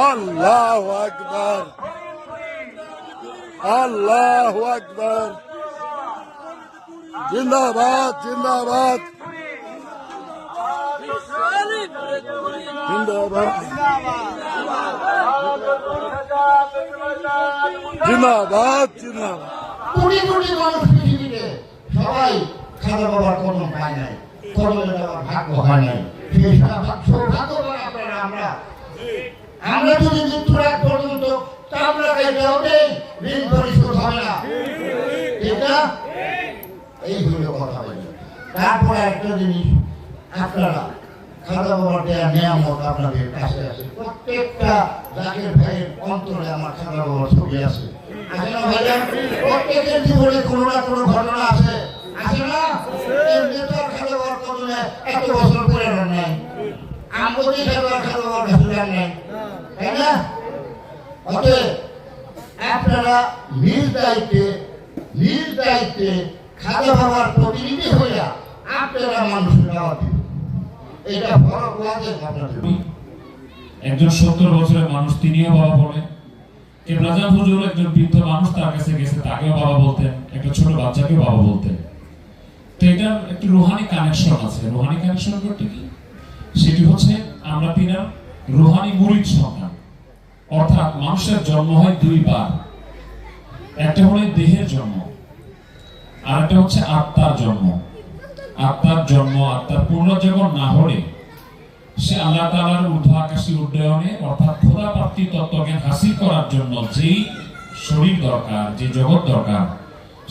আল্লাহু আকবার, আল্লাহু আকবার, জিন্দাবাদ জিন্দাবাদ জিন্দাবাদ জিন্দাবাদ জিন্দাবাদ। কোটি কোটি মানুষ পৃথিবীতে সবাই খাজা বাবার কলম পায় নাই, কলমে দেওয়ার ভাগ্য হয় নাই। সেই সৌভাগ্যবান আপনারা। আমরা যদি মৃত্যুর আগ পর্যন্ত চামড়া গাইতেও নেই, ঋণ পরিশোধ হবে না। এটা এই হলো কথা বলি। তারপরে একটা জিনিস, আপনারা খাজা বাবার দেয়া নিয়ামত আপনাদের কাছে আছে। প্রত্যেকটা জাকের ভাইয়ের অন্তরে আমার খাজা বাবার ছবি আছে। আছে না ভাইয়া? প্রত্যেকের জীবনে কোনো না কোনো ঘটনা আছে, আছে না? এমনি তো আর খাজা বাবার কদমে এত বছর পরে নাই, আমগতি খাজা বাবার কাছে নাই, তাই না? অতএব আপনারা নিজ দায়িত্বে খাজা বাবার প্রতিনিধি হইয়া আপনারা মানুষের দাওয়াত দিন। এটা বড় ওয়াজিব আপনাদের। একজন 70 বছরের মানুষ, তিনিও বাবা বলেন। কেবলাজান হুজুর একজন বৃদ্ধ মানুষ, তার কাছে গেছে, তাকেও বাবা বলতেন, একটা ছোট বাচ্চাকেও বাবা বলতেন। তো এটা একটি রুহানি কানেকশন আছে। রুহানি কানেকশন করতে কি, সেটি হচ্ছে আমরা তিনার রুহানি মুরিদ সন্তান। অর্থাৎ মানুষের জন্ম হয় দুইবার, একটা হলো দেহের জন্ম, আর একটা হচ্ছে আত্মার জন্ম। আত্মার জন্ম, আত্মার পুনর্জীবন না হলে সে আল্লাহ তাআলার ঊর্ধ্ব আকাশী উড্ডয়নে অর্থাৎ খোদা প্রাপ্তি তত্ত্বজ্ঞান হাসিল করার জন্য যেই শরীর দরকার, যে জগৎ দরকার,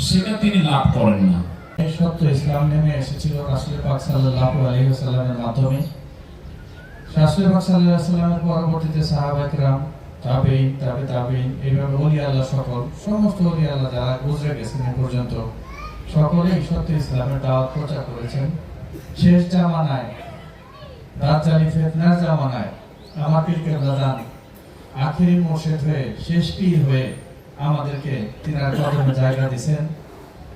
সেটা তিনি লাভ করেন না। সত্য ইসলাম নেমে এসেছিল রাসূল পাক সাল্লাল্লাহু আলাইহি ওয়াসাল্লামের মাধ্যমে। রাসূল পাক সাল্লাল্লাহু আলাইহি ওয়াসাল্লামের পরবর্তীতে সাহাবা কিরাম, তাবেঈন, এইভাবে ওলি আল্লাহ সমস্ত ওলি আল্লাহ যারা গুজরে গেছেন এ পর্যন্ত, সকলেই সত্য ইসলামের দাওয়াত প্রচার করেছেন। শেষ জামানায়, দাজ্জালি ফিতনার জামানায় আমার পীর কেবলাজান আখিরি মুর্শিদ হয়ে, শেষ পীর হয়ে আমাদেরকে তিনার কদমে জায়গা দিয়েছেন।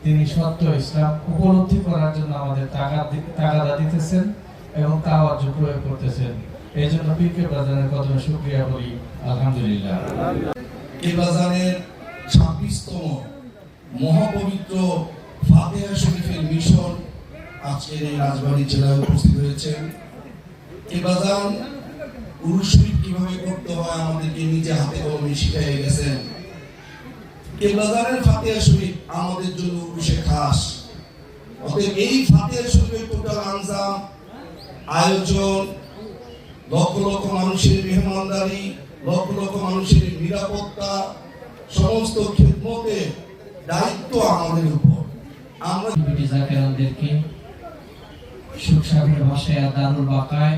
তিনি সত্য ইসলাম উপলব্ধি করার জন্য আমাদের তাগাদা দিতেছেন এবং তাওয়াজ্জ প্রয়োগ করতেছেন। এই জন্য পীর কেবলাজানের কদমে শুকরিয়া বলি, আলহামদুলিল্লাহ। কেবলাজানের 26তম মহাপবিত্র ফাতিহা শরীফের মিশন আজকের এই রাজবাড়ী জেলায় উপস্থিত হয়েছেন। কেবলাজান উরুস শরীফ কিভাবে করতে হয় আমাদেরকে নিজে হাতে কলমে শিখিয়ে গেছেন। কেবলাজানের ফাতিহা শরীফ আমাদের জন্য উরুসে খাস। অতএব এই ফাতিহা শরীফের টোটাল আঞ্জাম, আয়োজন, লক্ষ লক্ষ মানুষের মেহমানদারি, লক্ষ লক্ষ মানুষের নিরাপত্তা, সমস্ত খিদমতের দায়িত্ব আমাদের উপর। আমরা জাকেরানদেরকে সুখসাগরের ভাষায় দারুল বাকায়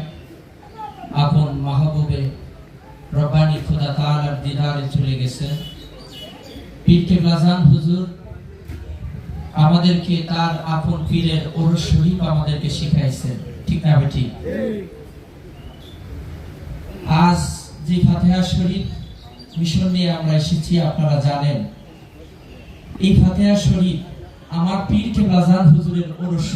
আপন মাহবুবে রব্বানি খোদা তাআলার দিদারে চলে গেছেন। পীর কেবলাজান হুজুর আমাদেরকে তার আপন পীরের ওরস শরীফ আমাদেরকে শিখাইছেন, ঠিক না বেটি? আজ যে ফাতিহা শরীফ মিশন নিয়ে আমরা এসেছি, আপনারা জানেন এই ফাতিহা শরীফ আমার পীর কেবলাজান হুজুরের ওরস।